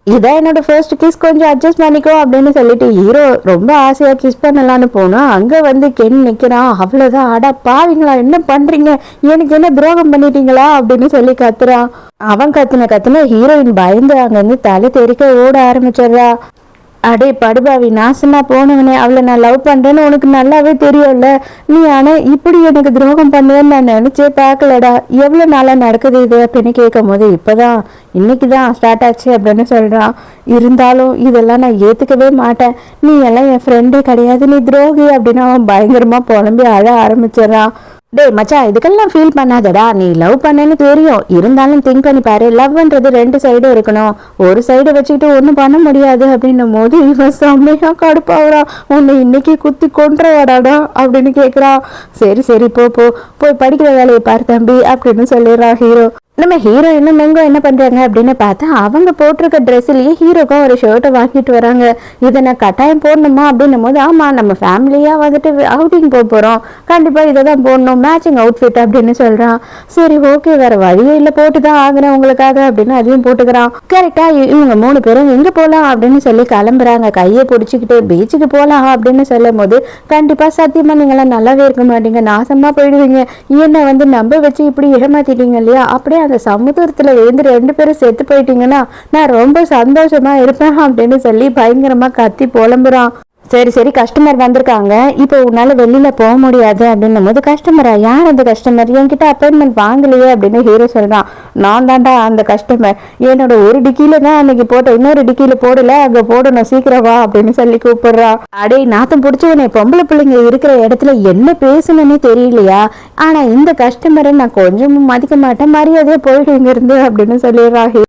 இதான் என்னோட first kiss, கொஞ்சம் அட்ஜஸ்ட் பண்ணிக்கோ அப்படின்னு சொல்லிட்டு ஹீரோ ரொம்ப ஆசையா கிஸ் பண்ணலான்னு போனா அங்க வந்து கென் நிக்கிறான். அவ்வளவுதான், அடா பாவீங்களா, என்ன பண்றீங்க, எனக்கு என்ன துரோகம் பண்ணிட்டீங்களா அப்படின்னு சொல்லி கத்துறான். அவன் கத்துன ஹீரோயின் பயந்து அங்க இருந்து தலை தெறிக்க ஓட ஆரம்பிச்சிடுறா. அடே படுபாவி, நாசமா போனவனே, அவளை நான் லவ் பண்றேன்னு உனக்கு நல்லாவே தெரியும்ல, நீ ஆனா இப்படி எனக்கு துரோகம் பண்ணுவேன்னு நான் நினைச்சே பார்க்கலடா, எவ்வளவு நாளா நடக்குது இது அப்படின்னு கேட்கும் போது இப்பதான் இன்னைக்குதான் ஸ்டார்ட் ஆச்சு அப்படின்னு சொல்றான். இருந்தாலும் இதெல்லாம் நான் ஏத்துக்கவே மாட்டேன், நீ எல்லாம் என் ஃப்ரெண்டே கிடையாது, நீ துரோகி அப்படின்னு அவன் பயங்கரமா புலம்பி அழ ஆரம்பிச்சிடறான். டேய் மச்சான், இதுக்கெல்லாம் ஃபீல் பண்ணாதடா, நீ லவ் பண்ணேன்னு தெரியும், இருந்தாலும் திங்க் பண்ணி பாரு, லவ்ன்றது ரெண்டு சைடும் இருக்கணும், ஒரு சைடு வச்சுக்கிட்டு ஒன்றும் பண்ண முடியாது அப்படின்னும் போது இவன் செம்மையா கடுப்பாகிறான். உன்னை இன்னைக்கு குத்தி கொண்டுறவாடாடா அப்படின்னு கேட்குறான். சரி சரி போ போ, போய் படிக்கிற வேலையை பாரு தம்பி அப்படின்னு சொல்லிடுறான் ஹீரோ. நம்ம ஹீரோயினும் மெங்கோ என்ன பண்றாங்க அப்படின்னு பார்த்தா அவங்க போட்டிருக்க ட்ரெஸ்லயே ஹீரோக்கும் ஒரு ஷர்ட்டை வாங்கிட்டு வராங்க. இதை நான் கட்டாயம் போடணுமா அப்படின்னும் போது ஆமா, நம்ம ஃபேமிலியா வந்துட்டு அவுட்டிங் போறோம், கண்டிப்பா இதை தான் போடணும், மேட்சிங் அவுட்ஃபிட் அப்படின்னு சொல்றான். சரி ஓகே, வேற வழியே இல்லை, போட்டுதான் ஆகுறேன் உங்களுக்காக அப்படின்னு அதையும் போட்டுக்கிறான். கரெக்டா இவங்க 3 பேரும் எங்க போலாம் அப்படின்னு சொல்லி கிளம்புறாங்க. கையை பிடிச்சிக்கிட்டு பீச்சுக்கு போலாம் அப்படின்னு சொல்லும் போது கண்டிப்பா சத்தியமா நீங்களாம் நல்லாவே இருக்க மாட்டீங்க, நாசமா போயிடுவீங்க, என்ன வந்து நம்ப வச்சு இப்படி ஏமாத்திட்டீங்க இல்லையா, அப்படியே அந்த சமுத்திரத்துல விழுந்து 2 பேரும் செத்து போயிட்டீங்கன்னா நான் ரொம்ப சந்தோஷமா இருப்பேன் அப்படின்னு சொல்லி பயங்கரமா கத்தி புலம்புறான். சரி சரி, கஸ்டமர் வந்திருக்காங்க, இப்போ உன்னால வெளியில போக முடியாது அப்படின்னும் போது கஸ்டமரா, யார் அந்த கஸ்டமர், என்கிட்ட அப்பாயின்மெண்ட் வாங்கலையே அப்படின்னு ஹீரோ சொல்றான். நான் தாண்டா அந்த கஸ்டமர், என்னோட ஒரு டிக்கியில தான் அன்னைக்கு போட்டேன், இன்னொரு டிக்கியில போடல, அங்க போடணும், சீக்கிரம் வா அப்படின்னு சொல்லி கூப்பிடுறான். அடே நாத்தம் பிடிச்சவனே, பொம்பளை பிள்ளைங்க இருக்கிற இடத்துல என்ன பேசணும்னு தெரியலையா, ஆனா இந்த கஸ்டமரை நான் கொஞ்சமும் மதிக்க மாட்டேன், மரியாதையா போயிட்டு இங்க இருந்து அப்படின்னு சொல்லிடுறான்.